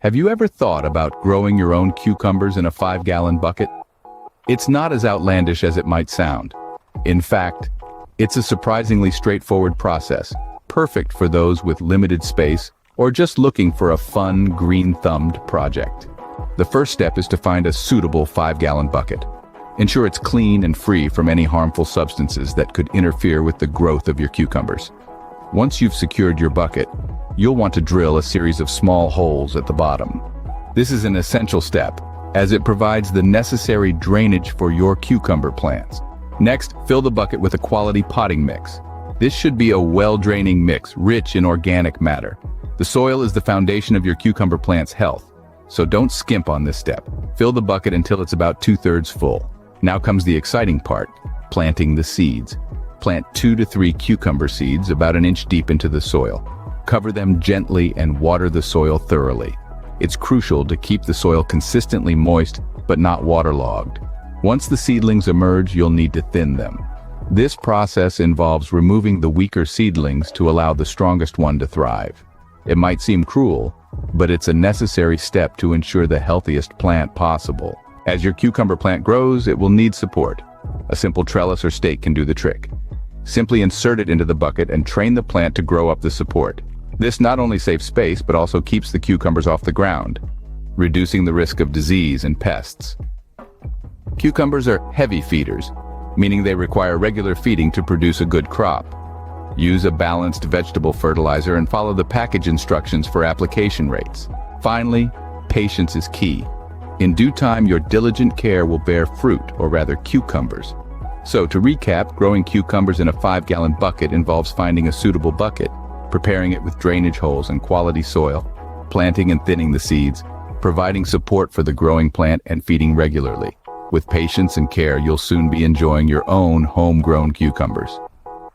Have you ever thought about growing your own cucumbers in a 5-gallon bucket? It's not as outlandish as it might sound. In fact, it's a surprisingly straightforward process, perfect for those with limited space or just looking for a fun, green-thumbed project. The first step is to find a suitable 5-gallon bucket. Ensure it's clean and free from any harmful substances that could interfere with the growth of your cucumbers. Once you've secured your bucket, you'll want to drill a series of small holes at the bottom. This is an essential step, as it provides the necessary drainage for your cucumber plants. Next, fill the bucket with a quality potting mix. This should be a well-draining mix, rich in organic matter. The soil is the foundation of your cucumber plant's health, so don't skimp on this step. Fill the bucket until it's about 2/3 full. Now comes the exciting part, planting the seeds. Plant 2 to 3 cucumber seeds about an inch deep into the soil. Cover them gently and water the soil thoroughly. It's crucial to keep the soil consistently moist but not waterlogged. Once the seedlings emerge, you'll need to thin them. This process involves removing the weaker seedlings to allow the strongest one to thrive. It might seem cruel, but it's a necessary step to ensure the healthiest plant possible. As your cucumber plant grows, it will need support. A simple trellis or stake can do the trick. Simply insert it into the bucket and train the plant to grow up the support. This not only saves space, but also keeps the cucumbers off the ground, reducing the risk of disease and pests. Cucumbers are heavy feeders, meaning they require regular feeding to produce a good crop. Use a balanced vegetable fertilizer and follow the package instructions for application rates. Finally, patience is key. In due time, your diligent care will bear fruit, or rather cucumbers. So to recap, growing cucumbers in a 5-gallon bucket involves finding a suitable bucket, preparing it with drainage holes and quality soil, planting and thinning the seeds, providing support for the growing plant, and feeding regularly. With patience and care, you'll soon be enjoying your own homegrown cucumbers.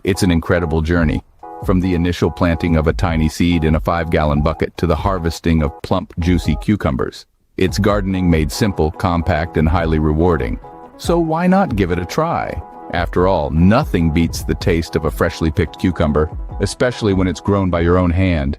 It's an incredible journey, from the initial planting of a tiny seed in a 5-gallon bucket to the harvesting of plump, juicy cucumbers. It's gardening made simple, compact, and highly rewarding. So why not give it a try? After all, nothing beats the taste of a freshly picked cucumber, especially when it's grown by your own hand.